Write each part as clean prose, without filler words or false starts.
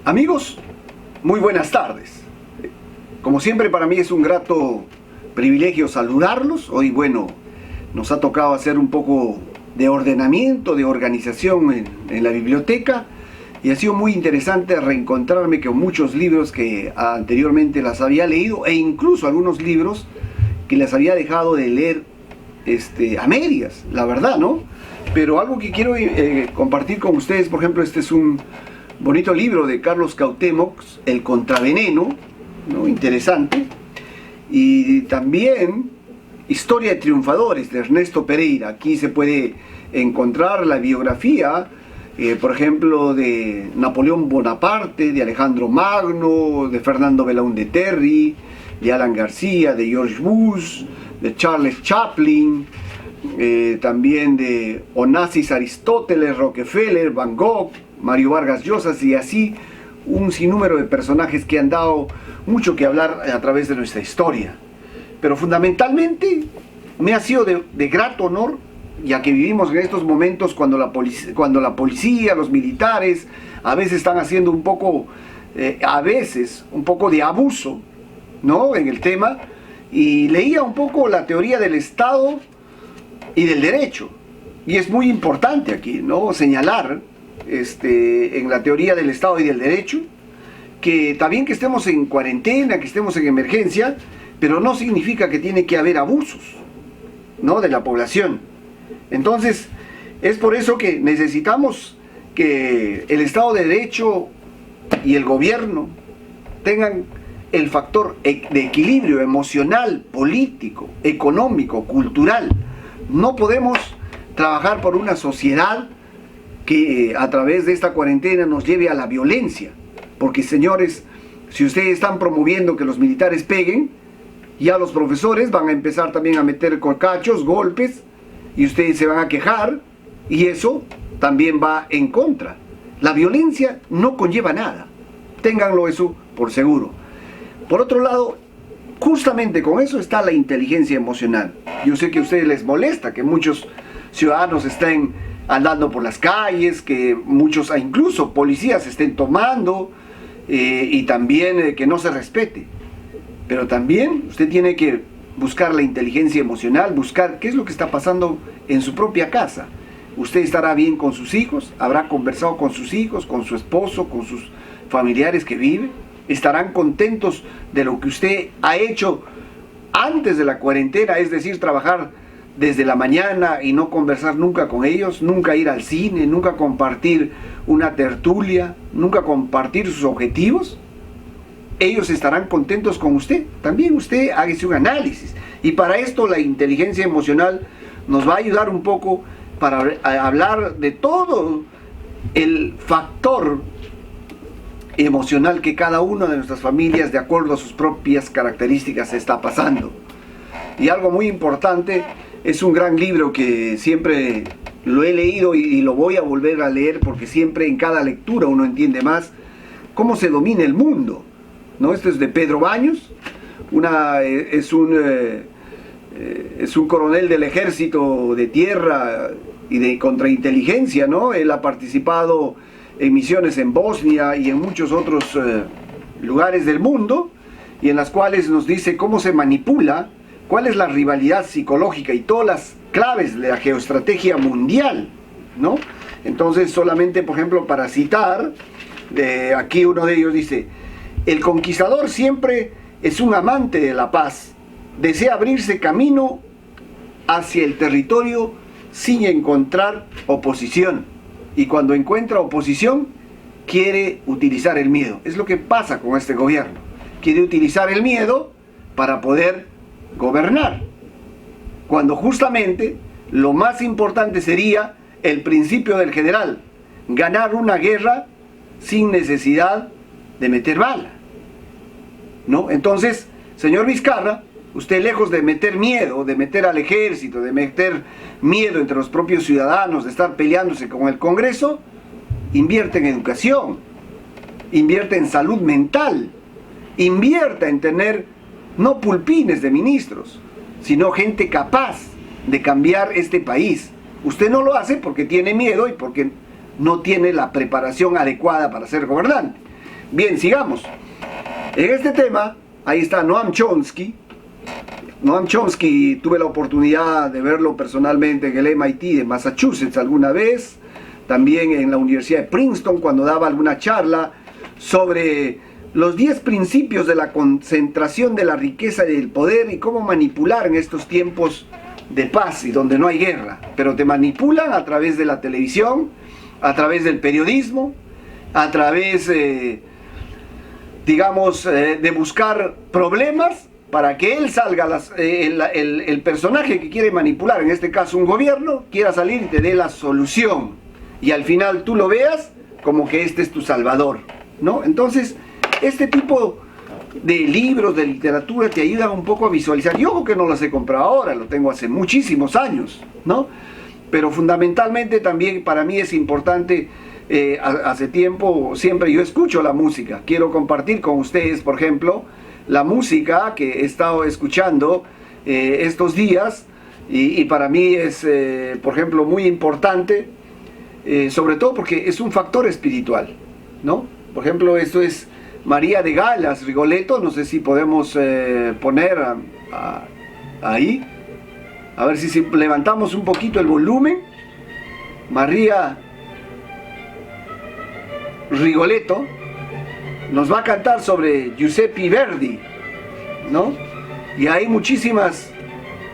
Amigos, muy buenas tardes. Como siempre, para mí es un grato privilegio saludarlos. Hoy, bueno, nos ha tocado hacer un poco de ordenamiento, de organización en la biblioteca, y ha sido muy interesante reencontrarme con muchos libros que anteriormente las había leído, e incluso algunos libros que las había dejado de leer a medias, la verdad, ¿no? Pero algo que quiero compartir con ustedes, por ejemplo, este es un bonito libro de Carlos Cuauhtémoc, El Contraveneno, ¿no? Interesante. Y también Historia de Triunfadores, de Ernesto Pereira. Aquí se puede encontrar la biografía, por ejemplo, de Napoleón Bonaparte, de Alejandro Magno, de Fernando Belaúnde Terry, de Alan García, de George Bush, de Charles Chaplin, también de Onassis Aristóteles, Rockefeller, Van Gogh, Mario Vargas Llosa, y así un sinnúmero de personajes que han dado mucho que hablar a través de nuestra historia. Pero fundamentalmente me ha sido de grato honor, ya que vivimos en estos momentos cuando la policía, los militares, a veces están haciendo un poco de abuso, ¿no?, en el tema, y leía un poco la teoría del Estado y del derecho, y es muy importante aquí, ¿no?, señalar en la teoría del Estado y del derecho que también que estemos en cuarentena, que estemos en emergencia, pero no significa que tiene que haber abusos, ¿no?, de la población. Entonces es por eso que necesitamos que el Estado de Derecho y el gobierno tengan el factor de equilibrio emocional, político, económico, cultural. No podemos trabajar por una sociedad que a través de esta cuarentena nos lleve a la violencia, porque, señores, si ustedes están promoviendo que los militares peguen, ya los profesores van a empezar también a meter corcachos, golpes, y ustedes se van a quejar, y eso también va en contra. La violencia no conlleva nada, ténganlo eso por seguro. Por otro lado, justamente con eso está la inteligencia emocional. Yo sé que a ustedes les molesta que muchos ciudadanos estén andando por las calles, que muchos, incluso policías, estén tomando, y también que no se respete. Pero también usted tiene que buscar la inteligencia emocional, buscar qué es lo que está pasando en su propia casa. Usted estará bien con sus hijos, habrá conversado con sus hijos, con su esposo, con sus familiares que viven, estarán contentos de lo que usted ha hecho antes de la cuarentena, es decir, trabajar desde la mañana y no conversar nunca con ellos, nunca ir al cine, nunca compartir una tertulia, nunca compartir sus objetivos. Ellos estarán contentos con usted. También usted hágase un análisis. Y para esto la inteligencia emocional nos va a ayudar un poco para hablar de todo el factor emocional que cada una de nuestras familias, de acuerdo a sus propias características, está pasando. Y algo muy importante, es un gran libro que siempre lo he leído y lo voy a volver a leer, porque siempre en cada lectura uno entiende más cómo se domina el mundo, ¿no? Este es de Pedro Baños, es un coronel del ejército de tierra y de contrainteligencia, ¿no? Él ha participado en misiones en Bosnia y en muchos otros lugares del mundo, y en las cuales nos dice cómo se manipula, cuál es la rivalidad psicológica y todas las claves de la geoestrategia mundial, ¿no? Entonces, solamente, por ejemplo, para citar, aquí uno de ellos dice: el conquistador siempre es un amante de la paz, desea abrirse camino hacia el territorio sin encontrar oposición, y cuando encuentra oposición quiere utilizar el miedo. Es lo que pasa con este gobierno, quiere utilizar el miedo para poder gobernar, cuando justamente lo más importante sería el principio del general: ganar una guerra sin necesidad de meter bala, ¿no? Entonces, señor Vizcarra, usted, lejos de meter miedo, de meter al ejército, de meter miedo entre los propios ciudadanos, de estar peleándose con el Congreso, invierte en educación, invierte en salud mental, invierta en tener no pulpines de ministros, sino gente capaz de cambiar este país. Usted no lo hace porque tiene miedo y porque no tiene la preparación adecuada para ser gobernante. Bien, sigamos. En este tema, ahí está Noam Chomsky. Noam Chomsky, tuve la oportunidad de verlo personalmente en el MIT de Massachusetts alguna vez, también en la Universidad de Princeton cuando daba alguna charla sobre los 10 principios de la concentración de la riqueza y del poder y cómo manipular en estos tiempos de paz y donde no hay guerra, pero te manipulan a través de la televisión, a través del periodismo, a través, digamos, de buscar problemas para que él salga, el personaje que quiere manipular, en este caso un gobierno, quiera salir y te dé la solución. Y al final tú lo veas como que este es tu salvador, ¿no? Entonces, este tipo de libros, de literatura, te ayudan un poco a visualizar. Yo ojo que no los he comprado ahora, lo tengo hace muchísimos años, ¿no? Pero fundamentalmente también para mí es importante, hace tiempo siempre yo escucho la música. Quiero compartir con ustedes, por ejemplo, la música que he estado escuchando estos días y para mí es, por ejemplo, muy importante, sobre todo porque es un factor espiritual, ¿no? Por ejemplo, esto es María de Galas, Rigoletto, no sé si podemos poner ahí, a ver si levantamos un poquito el volumen. María Rigoletto nos va a cantar sobre Giuseppe Verdi, ¿no? Y hay muchísimas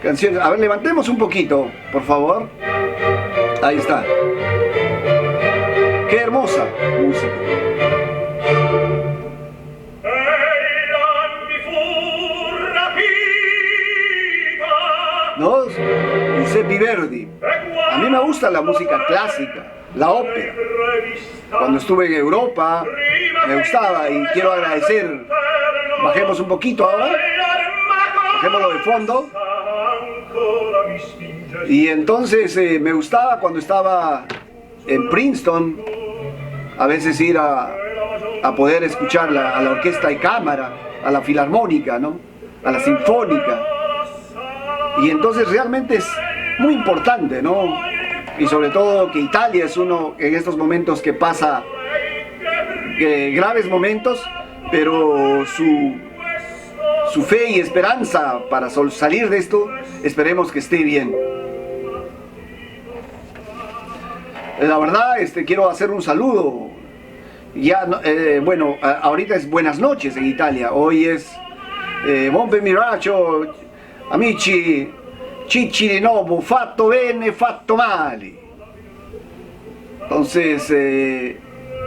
canciones. A ver, levantemos un poquito, por favor. Ahí está. Qué hermosa música. ¿No? Giuseppe Verdi. A mí me gusta la música clásica, la ópera. Cuando estuve en Europa me gustaba y quiero agradecer. Bajemos un poquito ahora. Bajémoslo de fondo. Y entonces me gustaba cuando estaba en Princeton, a veces ir a poder escuchar a la orquesta de cámara, a la filarmónica, ¿no? A la sinfónica. Y entonces realmente es muy importante, ¿no? Y sobre todo que Italia es uno en estos momentos que pasa graves momentos, pero su fe y esperanza para salir de esto, esperemos que esté bien. La verdad, quiero hacer un saludo. Ya, bueno, ahorita es buenas noches en Italia. Hoy es buon pomeriggio, amici, cicci di nuovo, fatto bene, fatto male. Entonces,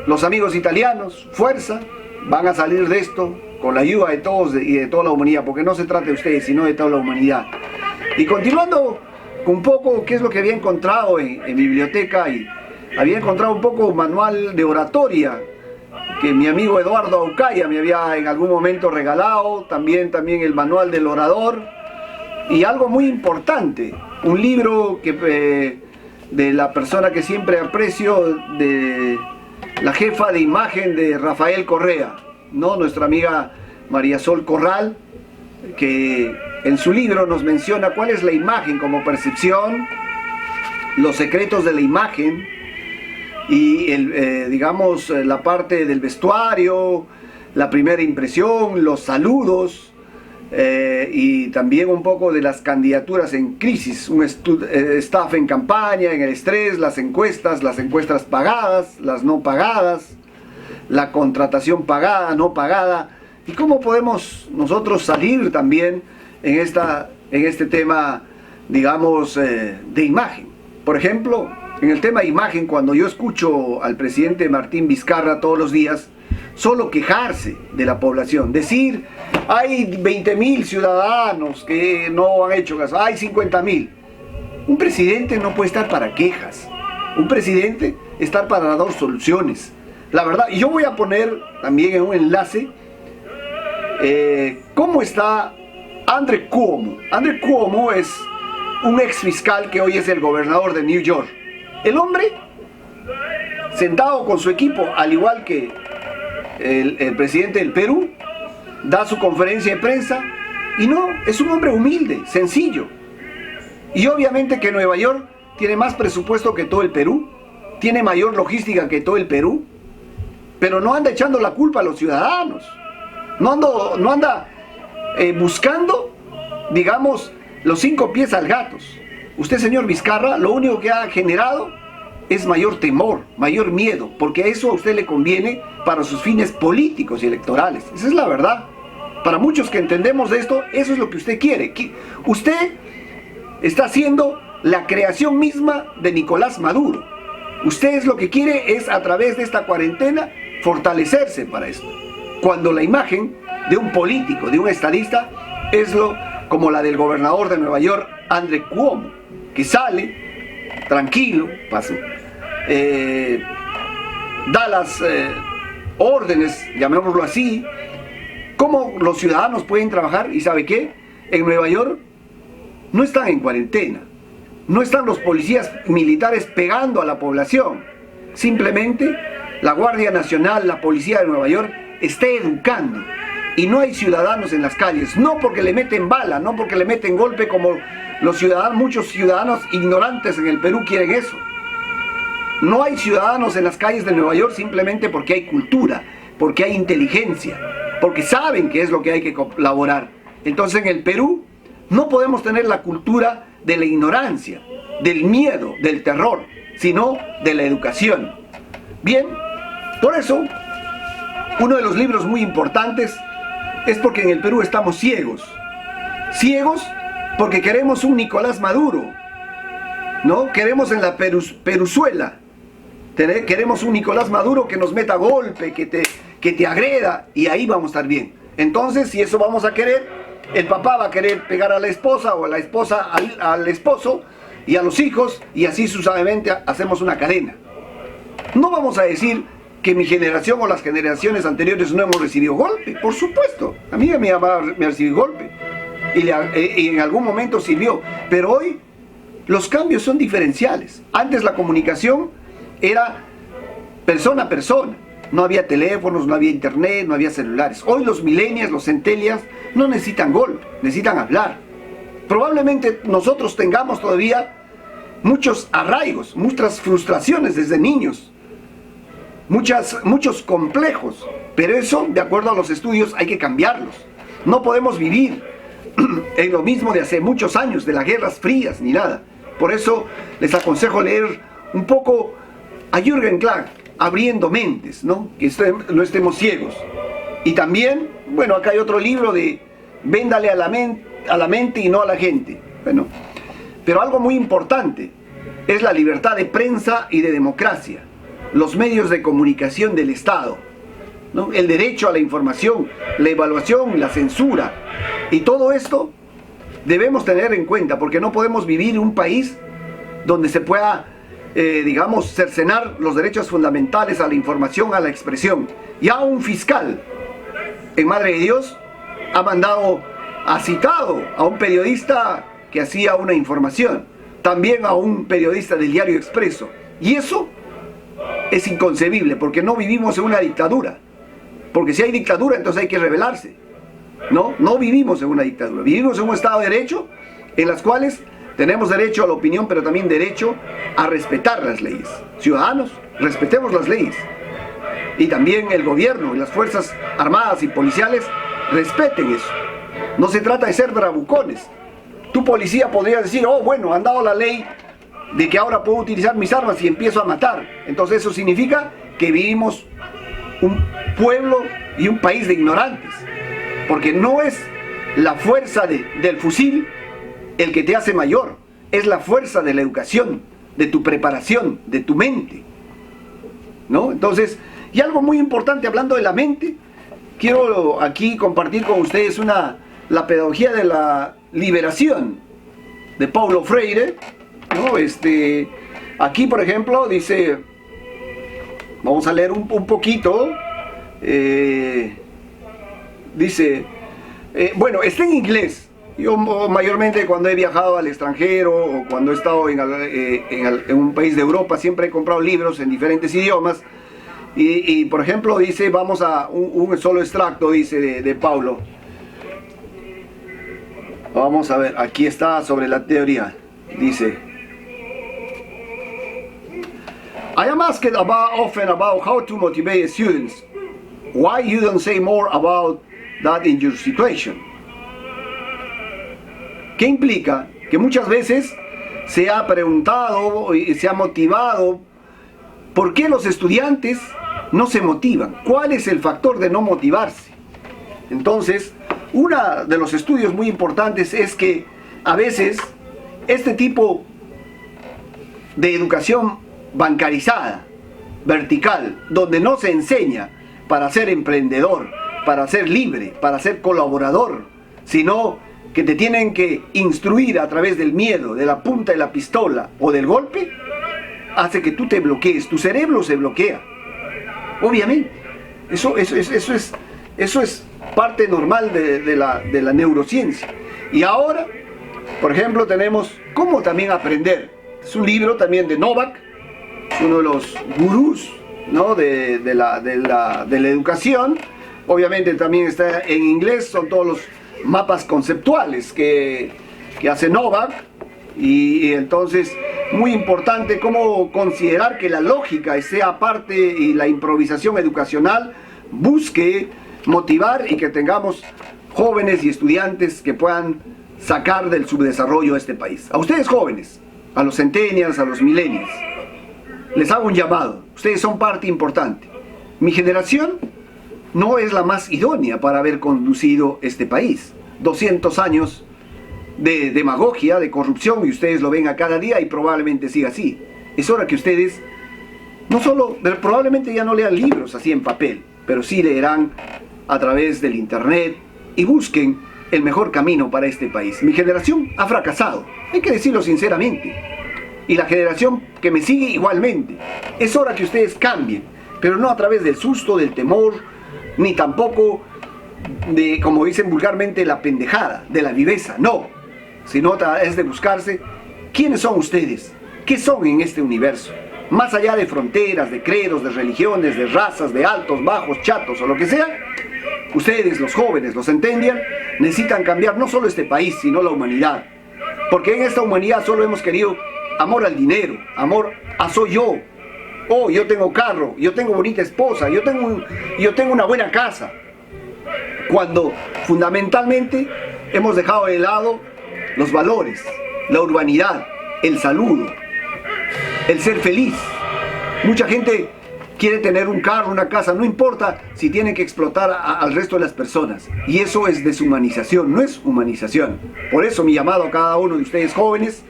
los amigos italianos, fuerza, van a salir de esto con la ayuda de todos y de toda la humanidad, porque no se trata de ustedes, sino de toda la humanidad. Y continuando con un poco qué es lo que había encontrado en mi biblioteca, y había encontrado un poco manual de oratoria que mi amigo Eduardo Aucaya me había en algún momento regalado, también el manual del orador, y algo muy importante, un libro que, de la persona que siempre aprecio, de la jefa de imagen de Rafael Correa, ¿no? Nuestra amiga María Sol Corral, que en su libro nos menciona cuál es la imagen como percepción, los secretos de la imagen y digamos la parte del vestuario, la primera impresión, los saludos, y también un poco de las candidaturas en crisis, un staff en campaña, en el estrés, las encuestas pagadas, las no pagadas, la contratación pagada, no pagada, y cómo podemos nosotros salir también en este tema, digamos, de imagen. Por ejemplo, en el tema de imagen, cuando yo escucho al presidente Martín Vizcarra todos los días solo quejarse de la población, decir, hay 20.000 ciudadanos que no han hecho caso, hay 50.000. Un presidente no puede estar para quejas, un presidente estar para dar soluciones. La verdad, y yo voy a poner también en un enlace cómo está Andrew Cuomo. Andrew Cuomo es un ex fiscal que hoy es el gobernador de New York. El hombre, sentado con su equipo, al igual que el presidente del Perú, da su conferencia de prensa y no, es un hombre humilde, sencillo. Y obviamente que Nueva York tiene más presupuesto que todo el Perú, tiene mayor logística que todo el Perú, pero no anda echando la culpa a los ciudadanos. No anda buscando, digamos, los 5 pies al gato. Usted, señor Vizcarra, lo único que ha generado es mayor temor, mayor miedo, porque eso a usted le conviene para sus fines políticos y electorales. Esa es la verdad. Para muchos que entendemos de esto, eso es lo que usted quiere. Usted está haciendo la creación misma de Nicolás Maduro. Usted es lo que quiere, es a través de esta cuarentena fortalecerse para esto. Cuando la imagen de un político, de un estadista, es como la del gobernador de Nueva York, Andrew Cuomo, que sale tranquilo, da las órdenes, llamémoslo así, cómo los ciudadanos pueden trabajar. ¿Y sabe qué? En Nueva York no están en cuarentena, no están los policías militares pegando a la población, simplemente la Guardia Nacional, la policía de Nueva York está educando, y no hay ciudadanos en las calles, no porque le meten bala, no porque le meten golpe como muchos ciudadanos ignorantes en el Perú quieren eso. No hay ciudadanos en las calles de Nueva York simplemente porque hay cultura, porque hay inteligencia, porque saben qué es lo que hay que colaborar. Entonces en el Perú no podemos tener la cultura de la ignorancia, del miedo, del terror, sino de la educación. Bien, por eso, uno de los libros muy importantes es porque en el Perú estamos ciegos. Ciegos porque queremos un Nicolás Maduro, ¿no? Queremos en la Peruzuela. Queremos un Nicolás Maduro que nos meta golpe, que te agreda, y ahí vamos a estar bien. Entonces, si eso vamos a querer, el papá va a querer pegar a la esposa, o a la esposa al esposo, y a los hijos, y así sucesivamente hacemos una cadena. No vamos a decir que mi generación o las generaciones anteriores no hemos recibido golpe. Por supuesto, a mí me ha recibido golpe, y en algún momento sirvió, pero hoy los cambios son diferenciales. Antes la comunicación era persona a persona, no había teléfonos, no había internet, no había celulares. Hoy los millennials, los centennials no necesitan golpe, necesitan hablar. Probablemente nosotros tengamos todavía muchos arraigos, muchas frustraciones desde niños, muchos complejos, pero eso, de acuerdo a los estudios, hay que cambiarlos. No podemos vivir en lo mismo de hace muchos años, de las guerras frías ni nada. Por eso les aconsejo leer un poco a Jürgen Klatt, Abriendo Mentes, ¿no? Que no estemos ciegos. Y también, bueno, acá hay otro libro de Véndale a la mente y no a la gente. Bueno, pero algo muy importante es la libertad de prensa y de democracia, los medios de comunicación del Estado, ¿no? El derecho a la información, la evaluación, la censura, y todo esto debemos tener en cuenta, porque no podemos vivir en un país donde se pueda, digamos, cercenar los derechos fundamentales a la información, a la expresión. Ya un fiscal en Madre de Dios ha citado a un periodista que hacía una información, también a un periodista del Diario Expreso, y eso es inconcebible, porque no vivimos en una dictadura, porque si hay dictadura entonces hay que rebelarse. No vivimos en una dictadura, vivimos en un Estado de Derecho, en las cuales tenemos derecho a la opinión, pero también derecho a respetar las leyes. Ciudadanos, respetemos las leyes. Y también el gobierno y las fuerzas armadas y policiales respeten eso. No se trata de ser bravucones. Tu policía podría decir, oh bueno, han dado la ley de que ahora puedo utilizar mis armas y empiezo a matar. Entonces eso significa que vivimos un pueblo y un país de ignorantes. Porque no es la fuerza del fusil el que te hace mayor, es la fuerza de la educación, de tu preparación, de tu mente, ¿no? Entonces, y algo muy importante hablando de la mente, quiero aquí compartir con ustedes la pedagogía de la liberación de Paulo Freire, ¿no? Aquí, por ejemplo, dice, vamos a leer un poquito, dice, bueno, está en inglés. Yo mayormente cuando he viajado al extranjero o cuando he estado en un país de Europa siempre he comprado libros en diferentes idiomas y por ejemplo dice, vamos a un solo extracto, dice de Paulo. Vamos a ver, aquí está sobre la teoría. Dice, I am asked often about how to motivate students. Why you don't say more about that in your situation? ¿Qué implica? Que muchas veces se ha preguntado y se ha motivado ¿por qué los estudiantes no se motivan? ¿Cuál es el factor de no motivarse? Entonces, uno de los estudios muy importantes es que a veces este tipo de educación bancarizada, vertical, donde no se enseña para ser emprendedor, para ser libre, para ser colaborador, sino que te tienen que instruir a través del miedo, de la punta de la pistola o del golpe, hace que tú te bloquees, tu cerebro se bloquea. Obviamente, eso es parte normal de la neurociencia. Y ahora, por ejemplo, tenemos cómo también aprender. Es un libro también de Novak, uno de los gurús, ¿no? de la educación. Obviamente también está en inglés, son todos los mapas conceptuales que hace Novak. Y entonces, muy importante cómo considerar que la lógica sea parte y la improvisación educacional busque motivar y que tengamos jóvenes y estudiantes que puedan sacar del subdesarrollo a este país. A ustedes jóvenes, a los centennials, a los millennials, les hago un llamado. Ustedes son parte importante. Mi generación no es la más idónea para haber conducido este país. 200 años de demagogia, de corrupción, y ustedes lo ven a cada día y probablemente siga así. Es hora que ustedes no solo, probablemente ya no lean libros así en papel, pero sí leerán a través del internet y busquen el mejor camino para este país. Mi generación ha fracasado, hay que decirlo sinceramente, y la generación que me sigue igualmente. Es hora que ustedes cambien, pero no a través del susto, del temor, ni tampoco de, como dicen vulgarmente, la pendejada, de la viveza, no, sino es de buscarse quiénes son ustedes, qué son en este universo, más allá de fronteras, de credos, de religiones, de razas, de altos, bajos, chatos o lo que sea. Ustedes, los jóvenes, los centennials, necesitan cambiar no solo este país, sino la humanidad, porque en esta humanidad solo hemos querido amor al dinero, amor a soy yo, oh, yo tengo carro, yo tengo bonita esposa, yo tengo una buena casa, cuando fundamentalmente hemos dejado de lado los valores, la urbanidad, el saludo, el ser feliz. Mucha gente quiere tener un carro, una casa, no importa si tiene que explotar al resto de las personas. Y eso es deshumanización, no es humanización. Por eso mi llamado a cada uno de ustedes jóvenes,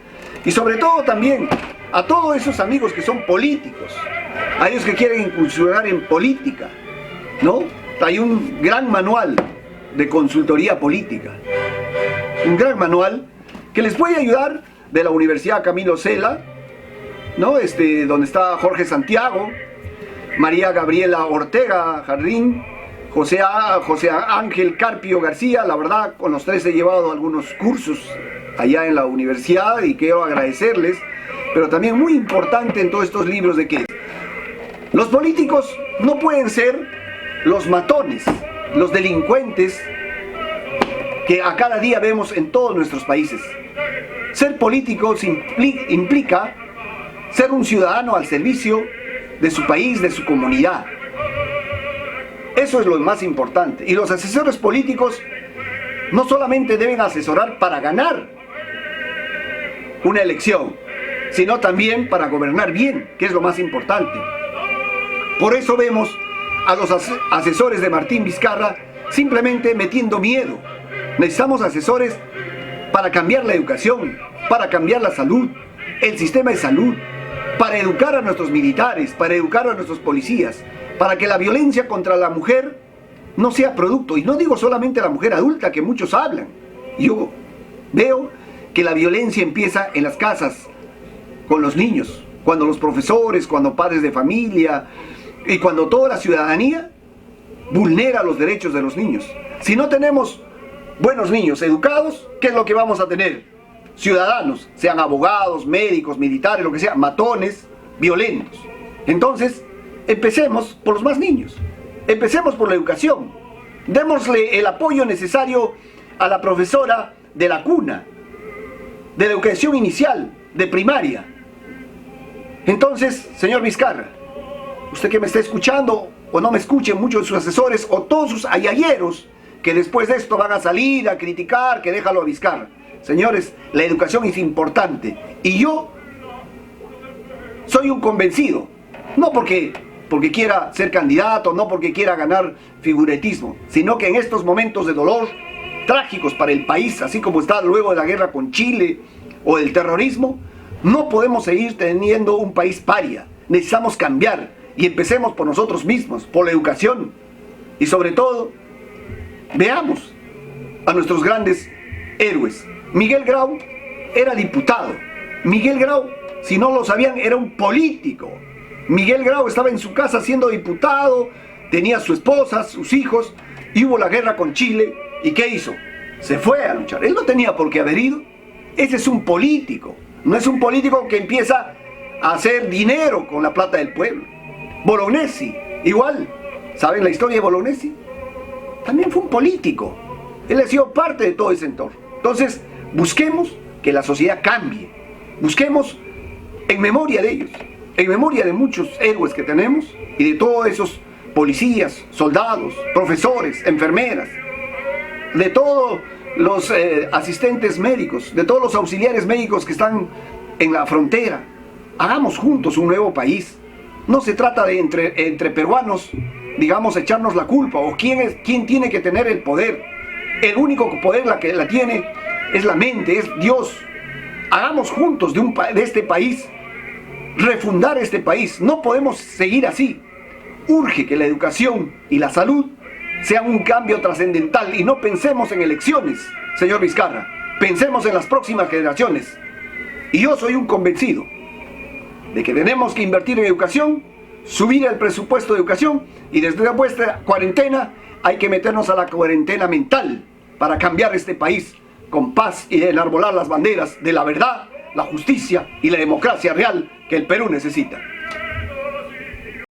y sobre todo también a todos esos amigos que son políticos, a ellos que quieren incursionar en política, ¿no? Hay un gran manual de consultoría política, un gran manual que les puede ayudar, de la Universidad Camilo Cela, ¿no? Donde está Jorge Santiago, María Gabriela Ortega Jardín, José Ángel Carpio García. La verdad, con los tres he llevado algunos cursos allá en la universidad y quiero agradecerles, pero también muy importante en todos estos libros de que los políticos no pueden ser los matones, los delincuentes que a cada día vemos en todos nuestros países. Ser político implica ser un ciudadano al servicio de su país, de su comunidad. Eso es lo más importante. Y los asesores políticos no solamente deben asesorar para ganar una elección, sino también para gobernar bien, que es lo más importante. Por eso vemos a los asesores de Martín Vizcarra simplemente metiendo miedo. Necesitamos asesores para cambiar la educación, para cambiar la salud, el sistema de salud, para educar a nuestros militares, para educar a nuestros policías, para que la violencia contra la mujer no sea producto, y no digo solamente la mujer adulta que muchos hablan. Yo veo que la violencia empieza en las casas, con los niños, cuando los profesores, cuando padres de familia y cuando toda la ciudadanía vulnera los derechos de los niños. Si no tenemos buenos niños educados, ¿qué es lo que vamos a tener? Ciudadanos, sean abogados, médicos, militares, lo que sea, matones, violentos. Entonces, empecemos por los más niños, empecemos por la educación, démosle el apoyo necesario a la profesora de la cuna, de la educación inicial, de primaria. Entonces, señor Vizcarra, usted que me está escuchando o no me escuche, muchos de sus asesores o todos sus ayayeros que después de esto van a salir a criticar, que déjalo a Vizcarra. Señores, la educación es importante y yo soy un convencido, no porque quiera ser candidato, no porque quiera ganar figuretismo, sino que en estos momentos de dolor trágicos para el país, así como está luego de la guerra con Chile o del terrorismo, no podemos seguir teniendo un país paria. Necesitamos cambiar y empecemos por nosotros mismos, por la educación y sobre todo veamos a nuestros grandes héroes. Miguel Grau era diputado. Miguel Grau, si no lo sabían, era un político. Miguel Grau estaba en su casa siendo diputado, tenía su esposa, sus hijos, y hubo la guerra con Chile. ¿Y qué hizo? Se fue a luchar. Él no tenía por qué haber ido. Ese es un político. No es un político que empieza a hacer dinero con la plata del pueblo. Bolognesi, igual. ¿Saben la historia de Bolognesi? También fue un político. Él ha sido parte de todo ese entorno. Entonces, busquemos que la sociedad cambie. Busquemos en memoria de ellos, en memoria de muchos héroes que tenemos y de todos esos policías, soldados, profesores, enfermeras, de todos los asistentes médicos, de todos los auxiliares médicos que están en la frontera. Hagamos juntos un nuevo país. No se trata de entre peruanos, digamos, echarnos la culpa o quién tiene que tener el poder. El único poder que la tiene es la mente, es Dios. Hagamos juntos de este país, refundar este país. No podemos seguir así. Urge que la educación y la salud sean un cambio trascendental y no pensemos en elecciones, señor Vizcarra. Pensemos en las próximas generaciones. Y yo soy un convencido de que tenemos que invertir en educación, subir el presupuesto de educación y desde esta cuarentena hay que meternos a la cuarentena mental para cambiar este país con paz y enarbolar las banderas de la verdad, la justicia y la democracia real que el Perú necesita.